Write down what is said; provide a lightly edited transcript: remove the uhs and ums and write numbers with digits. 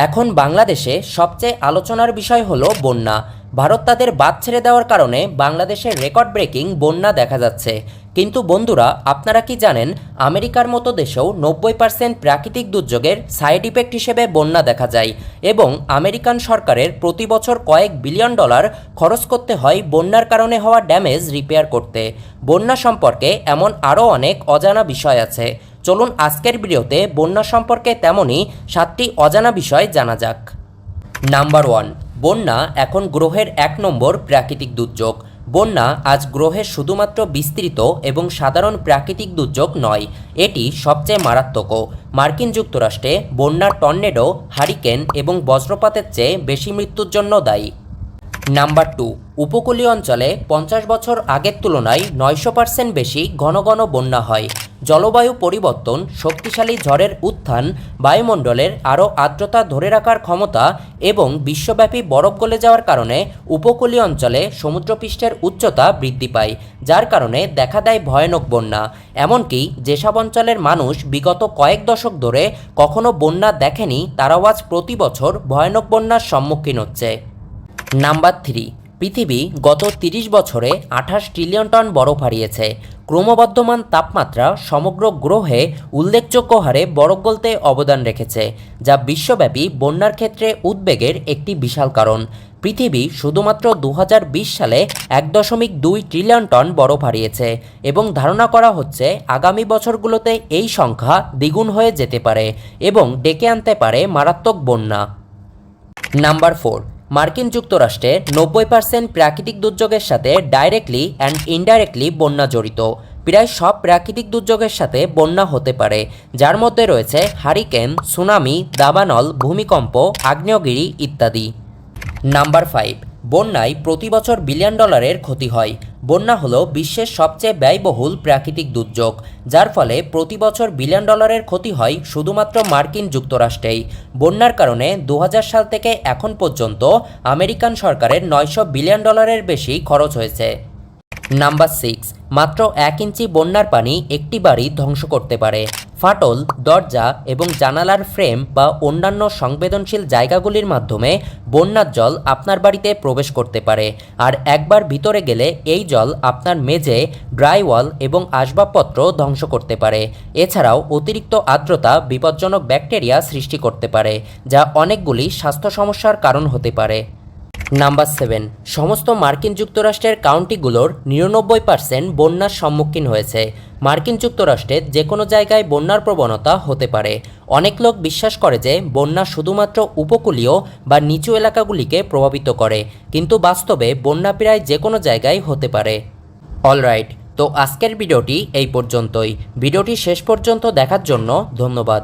এখন বাংলাদেশে সবচেয়ে আলোচনার বিষয় হলো বন্যা। ভারত তাদের বাঁধ ছেড়ে দেওয়ার কারণে বাংলাদেশে রেকর্ড ব্রেকিং বন্যা দেখা যাচ্ছে। কিন্তু বন্ধুরা, আপনারা কি জানেন আমেরিকার মতো দেশেও 90% প্রাকৃতিক দুর্যোগের সাইড ইফেক্ট হিসেবে বন্যা দেখা যায় এবং আমেরিকান সরকারের প্রতি বছর কয়েক বিলিয়ন ডলার খরচ করতে হয় বন্যার কারণে হওয়া ড্যামেজ রিপেয়ার করতে। বন্যা সম্পর্কে এমন আরও অনেক অজানা বিষয় আছে। চলুন আজকের ভিডিওতে বন্যা সম্পর্কে তেমনই 7টি অজানা বিষয় জানা যাক। নাম্বার 1, বন্যা এখন গ্রহের 1 নম্বর প্রাকৃতিক দুর্যোগ। বন্যা আজ গ্রহের শুধুমাত্র বিস্তৃত এবং সাধারণ প্রাকৃতিক দুর্যোগ নয়, এটি সবচেয়ে মারাত্মকও। মার্কিন যুক্তরাষ্ট্রে বন্যা টর্নেডো, হারিকেন এবং বজ্রপাতের চেয়ে বেশি মৃত্যুর জন্য দায়ী। নাম্বার 2, উপকূলীয় অঞ্চলে 50 বছর আগের তুলনায় 900% বেশি ঘন ঘন বন্যা হয়। জলবায়ু পরিবর্তন, শক্তিশালী ঝড়ের উত্থান, বায়ুমণ্ডলের আরও আর্দ্রতা ধরে রাখার ক্ষমতা এবং বিশ্বব্যাপী বরফ গলে যাওয়ার কারণে উপকূলীয় অঞ্চলে সমুদ্রপৃষ্ঠের উচ্চতা বৃদ্ধি পায়, যার কারণে দেখা দেয় ভয়ানক বন্যা। এমনকি যেসব অঞ্চলের মানুষ বিগত কয়েক দশক ধরে কখনো বন্যা দেখেনি, তারাও আজ প্রতি বছর ভয়ানক বন্যার সম্মুখীন হচ্ছে। নাম্বার 3, পৃথিবী গত 30 বছরে 28 ট্রিলিয়ন টন বরফ হারিয়েছে। ক্রমবর্ধমান তাপমাত্রা সমগ্র গ্রহে উল্লেখযোগ্য হারে বরফ গলতে অবদান রেখেছে, যা বিশ্বব্যাপী বন্যার ক্ষেত্রে উদ্বেগের একটি বিশাল কারণ। পৃথিবী শুধুমাত্র 2020 সালে 1.2 ট্রিলিয়ন টন বরফ হারিয়েছে এবং ধারণা করা হচ্ছে আগামী বছরগুলোতে এই সংখ্যা দ্বিগুণ হয়ে যেতে পারে এবং ডেকে আনতে পারে মারাত্মক বন্যা। নাম্বার 4, মার্কিন যুক্তরাষ্ট্রে 90% প্রাকৃতিক দুর্যোগের সাথে ডাইরেক্টলি অ্যান্ড ইনডাইরেক্টলি বন্যা জড়িত। প্রায় সব প্রাকৃতিক দুর্যোগের সাথে বন্যা হতে পারে, যার মধ্যে রয়েছে হারিকেন, সুনামি, দাবানল, ভূমিকম্প, আগ্নেয়গিরি ইত্যাদি। নাম্বার 5, বন্যায় প্রতি বছর বিলিয়ন ডলারের ক্ষতি হয়। বন্যা হলো বিশ্বের সবচেয়ে ব্যয়বহুল প্রাকৃতিক দুর্যোগ, যার ফলে প্রতি বছর বিলিয়ন ডলারের ক্ষতি হয় শুধুমাত্র মার্কিন যুক্তরাষ্ট্রেই। বন্যার কারণে 2000 সাল থেকে এখন পর্যন্ত আমেরিকান সরকারের 900 বিলিয়ন ডলারের বেশি খরচ হয়েছে। নাম্বার 6, মাত্র 1 ইঞ্চি বন্যার পানি একটি বাড়ি ধ্বংস করতে পারে। ফাটল, দরজা এবং জানালার ফ্রেম বা অন্যান্য সংবেদনশীল জায়গাগুলির মাধ্যমে বন্যার জল আপনার বাড়িতে প্রবেশ করতে পারে, আর একবার ভিতরে গেলে এই জল আপনার মেঝে, ড্রাইওয়াল এবং আসবাবপত্র ধ্বংস করতে পারে। এছাড়াও অতিরিক্ত আর্দ্রতা বিপজ্জনক ব্যাকটেরিয়া সৃষ্টি করতে পারে, যা অনেকগুলি স্বাস্থ্য সমস্যার কারণ হতে পারে। নাম্বার 7, সমস্ত মার্কিন যুক্তরাষ্ট্রের কাউন্টিগুলোর 99% বন্যার সম্মুখীন হয়েছে। মার্কিন যুক্তরাষ্ট্রের যে কোনো জায়গায় বন্যার প্রবণতা হতে পারে। অনেক লোক বিশ্বাস করে যে বন্যা শুধুমাত্র উপকূলীয় বা নিচু এলাকাগুলিকে প্রভাবিত করে, কিন্তু বাস্তবে বন্যা প্রায় যে কোনো জায়গায় হতে পারে। অলরাইট, তো আজকের ভিডিওটি এই পর্যন্তই। ভিডিওটি শেষ পর্যন্ত দেখার জন্য ধন্যবাদ।